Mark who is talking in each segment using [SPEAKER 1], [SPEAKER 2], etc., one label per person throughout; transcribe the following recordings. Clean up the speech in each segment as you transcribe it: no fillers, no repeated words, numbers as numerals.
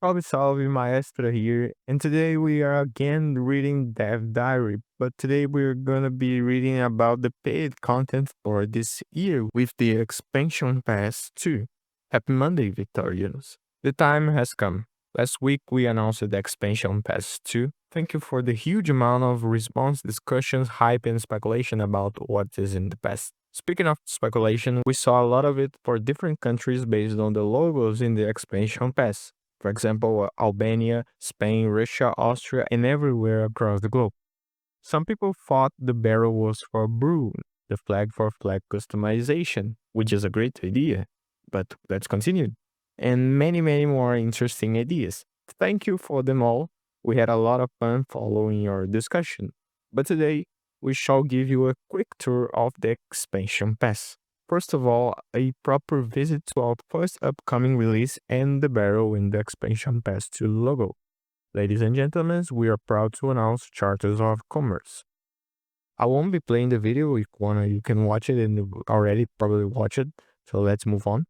[SPEAKER 1] Salve, salve, Maestra here. And today we are again reading Dev Diary. But today we're gonna be reading about the paid content for this year with the expansion pass too. Happy Monday, Victorians. The time has come. Last week we announced the expansion pass 2. Thank you for the huge amount of response, discussions, hype, and speculation about what is in the past. Speaking of speculation, we saw a lot of it for different countries based on the logos in the expansion pass. For example, Albania, Spain, Russia, Austria, and everywhere across the globe. Some people thought the barrel was for Brune, the flag for flag customization, which is a great idea. But let's continue. And many, many more interesting ideas. Thank you for them all. We had a lot of fun following your discussion. But today, we shall give you a quick tour of the expansion pass. First of all, a proper visit to our first upcoming release and the barrel in the expansion pass 2 logo. Ladies and gentlemen, we are proud to announce Charters of Commerce. I won't be playing the video. If you can watch it and you already probably watch it. So let's move on.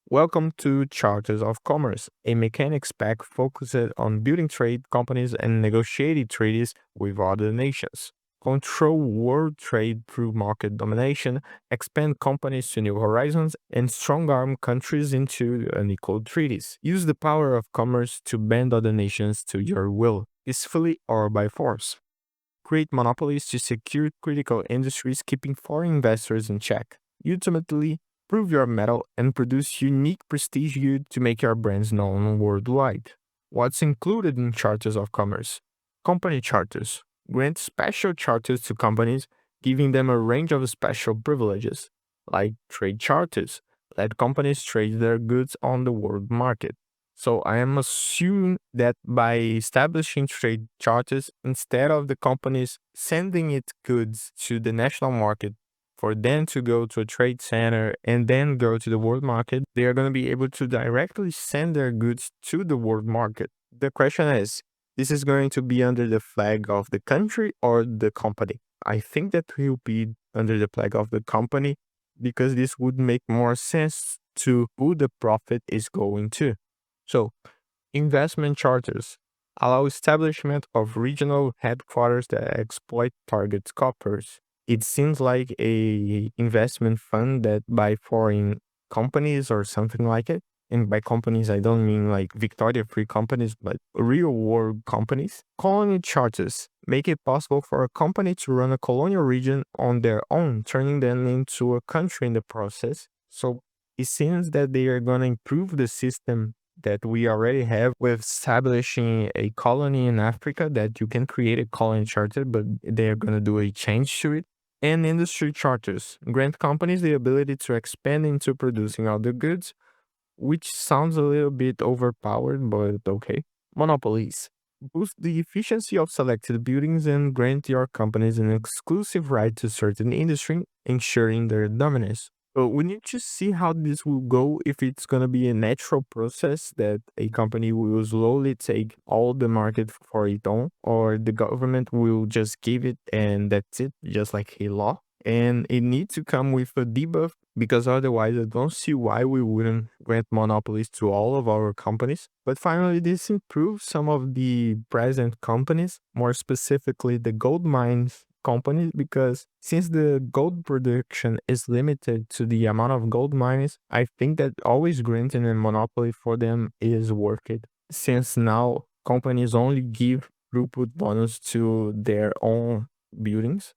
[SPEAKER 1] Welcome to Charters of Commerce, a mechanics pack focused on building trade companies and negotiating treaties with other nations. Control world trade through market domination, expand companies to new horizons, and strong arm countries into unequal treaties. Use the power of commerce to bend other nations to your will, peacefully or by force. Create monopolies to secure critical industries, keeping foreign investors in check. Ultimately, prove your mettle and produce unique prestige goods to make your brands known worldwide. What's included in Charters of Commerce? Company charters. Grant special charters to companies, giving them a range of special privileges, like trade charters. Let companies trade their goods on the world market. So I am assuming that by establishing trade charters, instead of the companies sending its goods to the national market for them to go to a trade center and then go to the world market, they are going to be able to directly send their goods to the world market. The question is, this is going to be under the flag of the country or the company? I think that will be under the flag of the company because this would make more sense to who the profit is going to. So, investment charters allow establishment of regional headquarters that exploit target coppers. It seems like a investment fund that by foreign companies or something like it. And by companies, I don't mean like Victoria Free companies, but real world companies. Colony charters make it possible for a company to run a colonial region on their own, turning them into a country in the process. So it seems that they are going to improve the system that we already have with establishing a colony in Africa, that you can create a colony charter, but they are going to do a change to it. And industry charters grant companies the ability to expand into producing other goods, which sounds a little bit overpowered, but okay. Monopolies boost the efficiency of selected buildings and grant your companies an exclusive right to certain industry, ensuring their dominance. So we need to see how this will go, if it's going to be a natural process that a company will slowly take all the market for its own, or the government will just give it and that's it, just like a law. And it needs to come with a debuff because otherwise I don't see why we wouldn't grant monopolies to all of our companies. But finally, this improves some of the present companies, more specifically the gold mines companies, because since the gold production is limited to the amount of gold mines, I think that always granting a monopoly for them is worth it. Since now companies only give throughput bonus to their own buildings.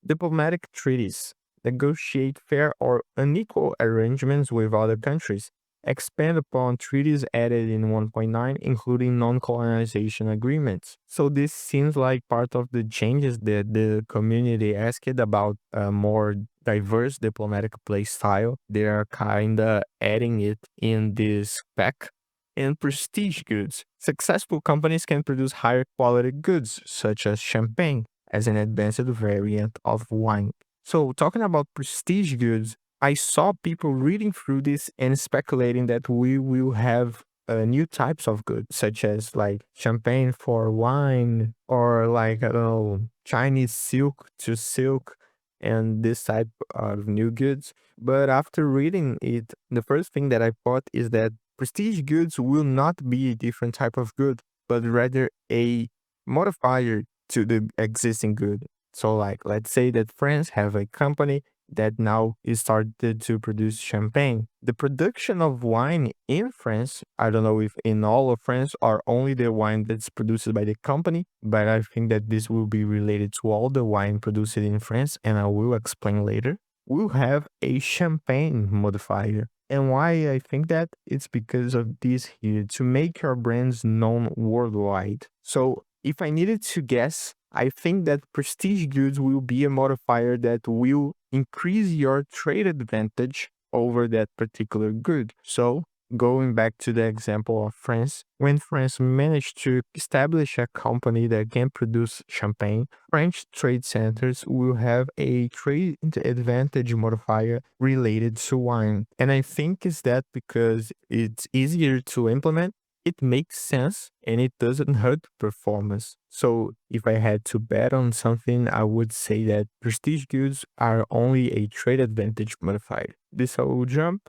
[SPEAKER 1] Diplomatic treaties negotiate fair or unequal arrangements with other countries, expand upon treaties added in 1.9, including non colonization agreements. So, this seems like part of the changes that the community asked about a more diverse diplomatic play style. They are kind of adding it in this pack. And prestige goods. Successful companies can produce higher quality goods, such as champagne, as an advanced variant of wine. So, talking about prestige goods, I saw people reading through this and speculating that we will have new types of goods, such as like champagne for wine, or like, I don't know, Chinese silk to silk, and this type of new goods. But after reading it, the first thing that I thought is that Prestige goods will not be a different type of good, but rather a modifier to the existing good. So like, let's say that France have a company that now is started to produce champagne. The production of wine in France, I don't know if in all of France or only the wine that's produced by the company, but I think that this will be related to all the wine produced in France, and I will explain later. Will have a champagne modifier. And why I think that? It's because of this here, to make your brands known worldwide. So if I needed to guess, I think that prestige goods will be a modifier that will increase your trade advantage over that particular good. So going back to the example of France, when France managed to establish a company that can produce champagne, French trade centers will have a trade advantage modifier related to wine. And I think is that because it's easier to implement, it makes sense, and it doesn't hurt performance. So if I had to bet on something, I would say that prestige goods are only a trade advantage modifier. This I will jump.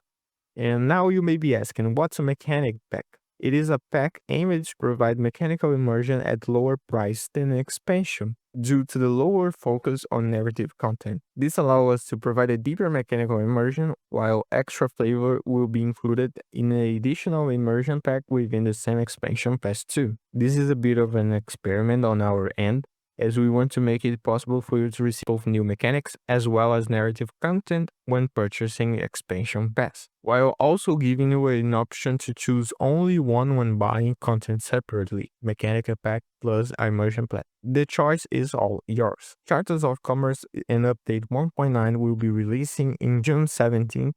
[SPEAKER 1] And now you may be asking, what's a mechanic pack? It is a pack aimed to provide mechanical immersion at lower price than expansion due to the lower focus on narrative content. This allows us to provide a deeper mechanical immersion, while extra flavor will be included in an additional immersion pack within the same expansion pass too. This is a bit of an experiment on our end, as we want to make it possible for you to receive both new mechanics as well as narrative content when purchasing Expansion Pass, while also giving you an option to choose only one when buying content separately, Mechanical Pack plus Immersion Pack. The choice is all yours. Charters of Commerce and Update 1.9 will be releasing in June 17th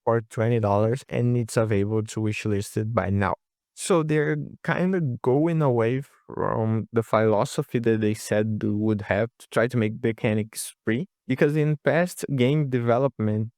[SPEAKER 1] for $20, and it's available to wishlisted by now. So they're kind of going away from the philosophy that they said they would have to try to make mechanics free. Because in past game development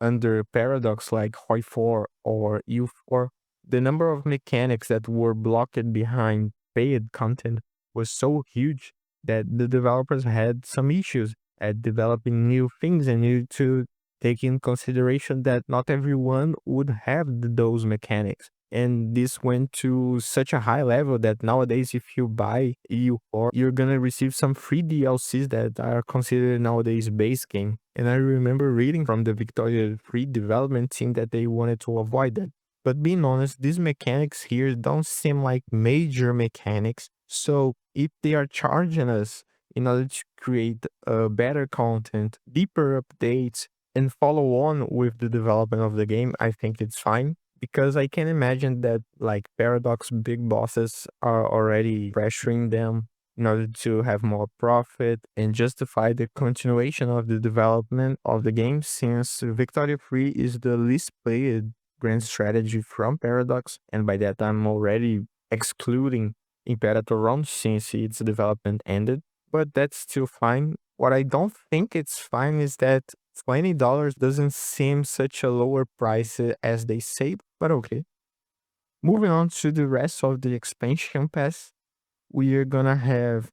[SPEAKER 1] under Paradox like Hoi 4 or U4, the number of mechanics that were blocked behind paid content was so huge that the developers had some issues at developing new things, and need to take in consideration that not everyone would have those mechanics. And this went to such a high level that nowadays, if you buy EU4, you're gonna receive some free DLCs that are considered nowadays base game. And I remember reading from the Victoria 3 development team that they wanted to avoid that. But being honest, these mechanics here don't seem like major mechanics. So if they are charging us in order to create better content, deeper updates, and follow on with the development of the game, I think it's fine. Because I can imagine that like Paradox big bosses are already pressuring them in order to have more profit and justify the continuation of the development of the game, since Victoria 3 is the least played grand strategy from Paradox, and by that I'm already excluding Imperator Ron since its development ended. But that's still fine. What I don't think it's fine is that $20 doesn't seem such a lower price as they say, but okay. Moving on to the rest of the expansion pass, we are gonna have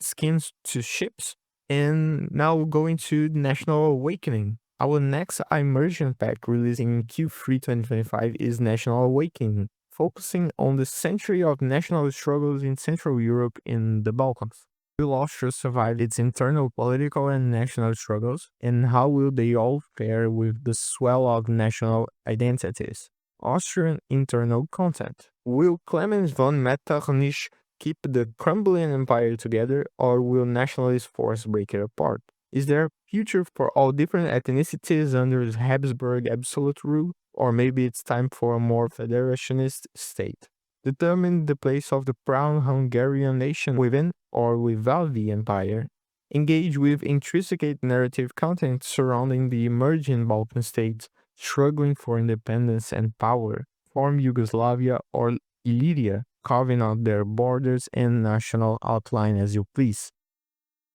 [SPEAKER 1] skins to ships, and now going to National Awakening. Our next immersion pack releasing in Q3 2025 is National Awakening, focusing on the century of national struggles in Central Europe and the Balkans. Will Austria survive its internal political and national struggles, and how will they all fare with the swell of national identities? Austrian internal content. Will Clemens von Metternich keep the crumbling empire together, or will nationalist force break it apart? Is there a future for all different ethnicities under Habsburg absolute rule, or maybe it's time for a more federationist state? Determine the place of the proud Hungarian nation within or without the empire. Engage with intricate narrative content surrounding the emerging Balkan states struggling for independence and power. Form Yugoslavia or Illyria, carving out their borders and national outline as you please.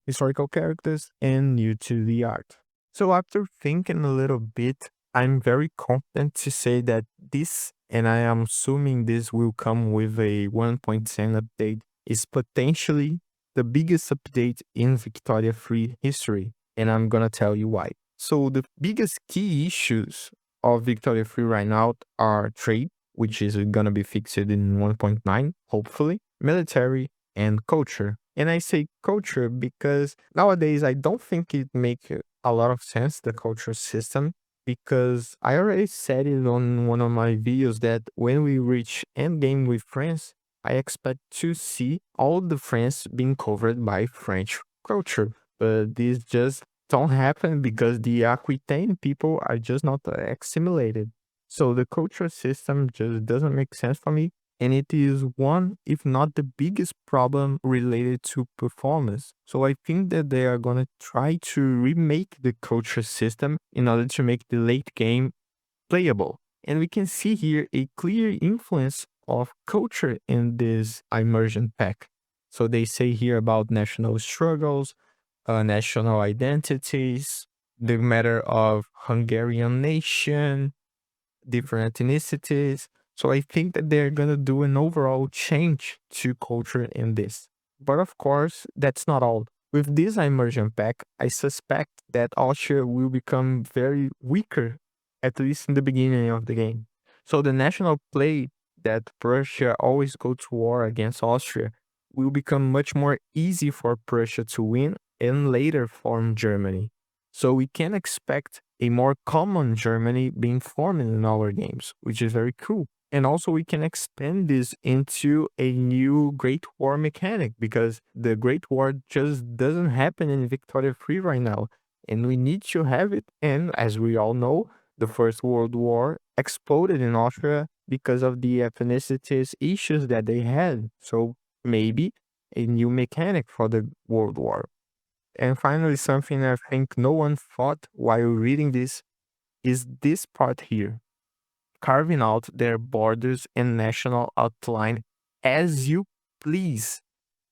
[SPEAKER 1] Historical characters and new to the art. So after thinking a little bit, I'm very confident to say that this, and I am assuming this will come with a 1.10 update, is potentially the biggest update in Victoria 3 history, and I'm gonna tell you why. So the biggest key issues of Victoria 3 right now are trade. which is gonna be fixed in 1.9, hopefully, military, and culture. And I say culture because nowadays I don't think it make a lot of sense, the culture system, because I already said it on one of my videos that when we reach endgame with France, I expect to see all the France being covered by French culture. But this just don't happen because the Aquitaine people are just not assimilated. So the cultural system just doesn't make sense for me. And it is one, if not the biggest problem related to performance. So I think that they are going to try to remake the culture system in order to make the late game playable. And we can see here a clear influence of culture in this immersion pack. So they say here about national struggles, national identities, the matter of Hungarian nation, different ethnicities. So I think that they're gonna do an overall change to culture in this. But of course, that's not all. With this immersion pack, I suspect that Austria will become very weaker, at least in the beginning of the game. So the national play that Prussia always go to war against Austria will become much more easy for Prussia to win and later form Germany. So we can expect a more common Germany being formed in our games, which is very cool. And also, we can expand this into a new Great War mechanic because the Great War just doesn't happen in Victoria 3 right now. And we need to have it. And as we all know, the First World War exploded in Austria because of the ethnicities issues that they had. So maybe a new mechanic for the World War. And finally, something I think no one thought while reading this is this part here, carving out their borders and national outline as you please.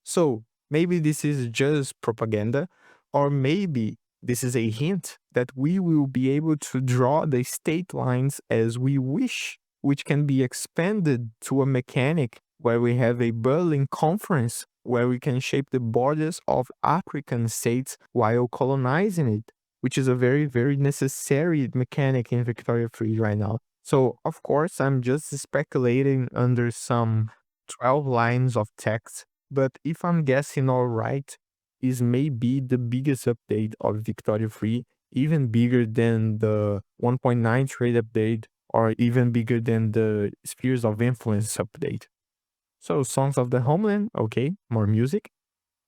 [SPEAKER 1] So maybe this is just propaganda, or maybe this is a hint that we will be able to draw the state lines as we wish, which can be expanded to a mechanic where we have a Berlin conference where we can shape the borders of African states while colonizing it, which is a very, very necessary mechanic in Victoria 3 right now. So, of course, I'm just speculating under some 12 lines of text, but if I'm guessing all right, is maybe the biggest update of Victoria 3, even bigger than the 1.9 trade update, or even bigger than the Spheres of Influence update. So, Songs of the Homeland, okay, more music.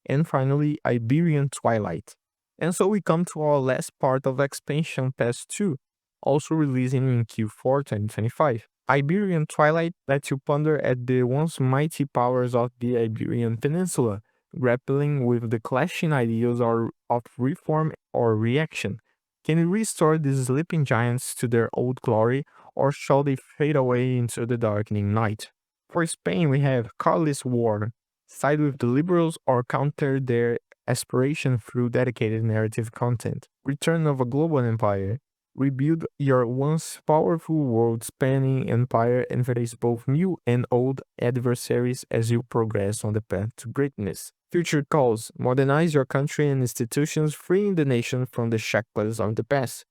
[SPEAKER 1] And finally, Iberian Twilight. And so we come to our last part of Expansion Pass 2, also releasing in Q4 2025. Iberian Twilight lets you ponder at the once mighty powers of the Iberian Peninsula, grappling with the clashing ideals of reform or reaction. Can you restore these sleeping giants to their old glory, or shall they fade away into the darkening night? For Spain, we have Carlist War, side with the liberals or counter their aspiration through dedicated narrative content. Return of a global empire. Rebuild your once powerful world spanning empire and face both new and old adversaries as you progress on the path to greatness. Future calls. Modernize your country and institutions, freeing the nation from the shackles of the past.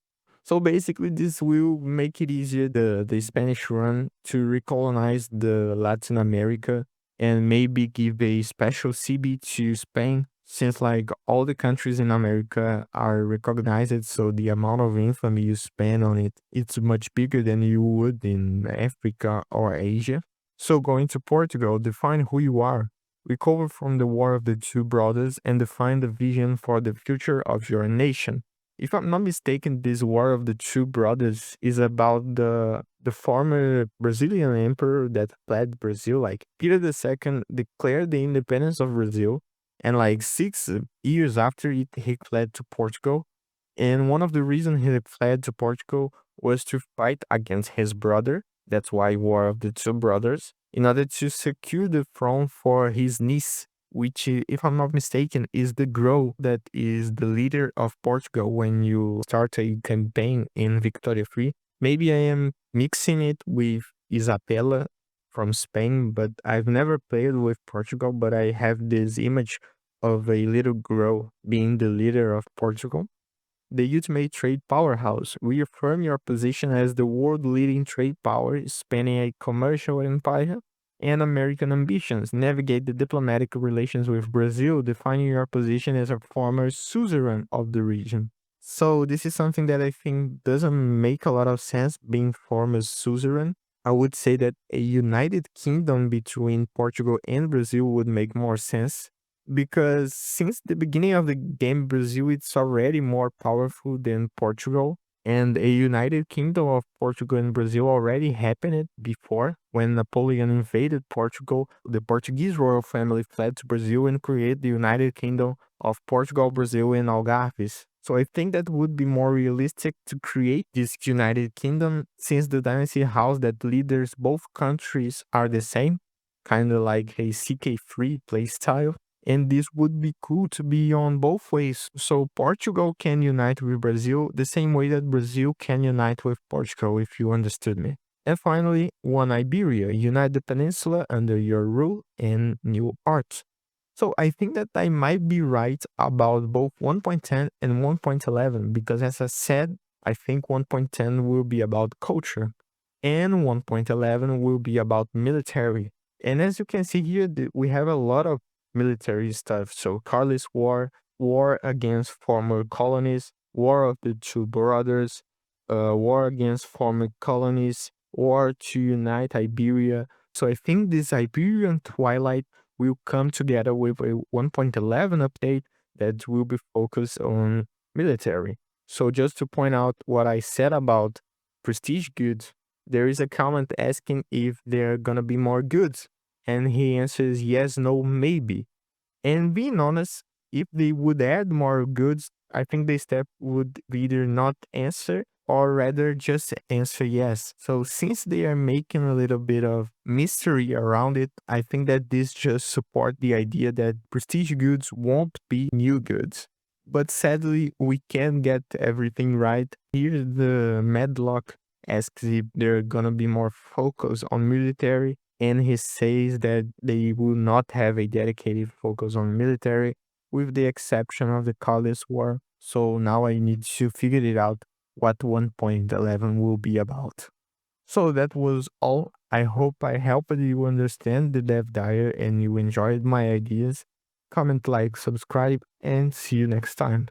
[SPEAKER 1] So basically, this will make it easier the Spanish run to recolonize the Latin America and maybe give a special CB to Spain since like all the countries in America are recognized, so the amount of infamy you spend on it, it's much bigger than you would in Africa or Asia. So going to Portugal, define who you are. Recover from the War of the Two Brothers and define the vision for the future of your nation. If I'm not mistaken, this War of the Two Brothers is about the former Brazilian emperor that fled Brazil. Like Peter II declared the independence of Brazil, and like 6 years after it, he fled to Portugal. And one of the reasons he fled to Portugal was to fight against his brother. That's why War of the Two Brothers, in order to secure the throne for his niece, which, if I'm not mistaken, is the girl that is the leader of Portugal when you start a campaign in Victoria 3. Maybe I am mixing it with Isabella from Spain, but I've never played with Portugal, but I have this image of a little girl being the leader of Portugal. the ultimate trade powerhouse. Reaffirm your position as the world leading trade power, spanning a commercial empire and American ambitions. Navigate the diplomatic relations with Brazil, defining your position as a former suzerain of the region. So this is something that I think doesn't make a lot of sense being former suzerain. I would say that a united kingdom between Portugal and Brazil would make more sense because since the beginning of the game, Brazil it's already more powerful than Portugal. And a united kingdom of Portugal and Brazil already happened before when Napoleon invaded Portugal. The Portuguese royal family fled to Brazil and created the United Kingdom of Portugal, Brazil, and Algarves. So I think that would be more realistic to create this United Kingdom since the dynasty house that leaders both countries are the same, kind of like a CK3 playstyle. And this would be cool to be on both ways. So Portugal can unite with Brazil the same way that Brazil can unite with Portugal, if you understood me. And finally, One Iberia, unite the peninsula under your rule and new art. So I think that I might be right about both 1.10 and 1.11 because as I said, I think 1.10 will be about culture and 1.11 will be about military. And as you can see here, we have a lot of military stuff. So Carlist War, war against former colonies, War of the Two Brothers, war against former colonies, war to unite Iberia. So I think this Iberian Twilight will come together with a 1.11 update that will be focused on military. So just to point out what I said about prestige goods, there is a comment asking if there are gonna be more goods. And he answers yes, no, maybe. And being honest, if they would add more goods, I think the step would either not answer or rather just answer yes. So since they are making a little bit of mystery around it, I think that this just support the idea that prestige goods won't be new goods. But sadly, we can't get everything right. Here the Medlock asks if they're gonna be more focused on military, and he says that they will not have a dedicated focus on military, with the exception of the Carlist War. So now I need to figure it out what 1.11 will be about. So that was all. I hope I helped you understand the Dev Diary and you enjoyed my ideas. Comment, like, subscribe, and see you next time.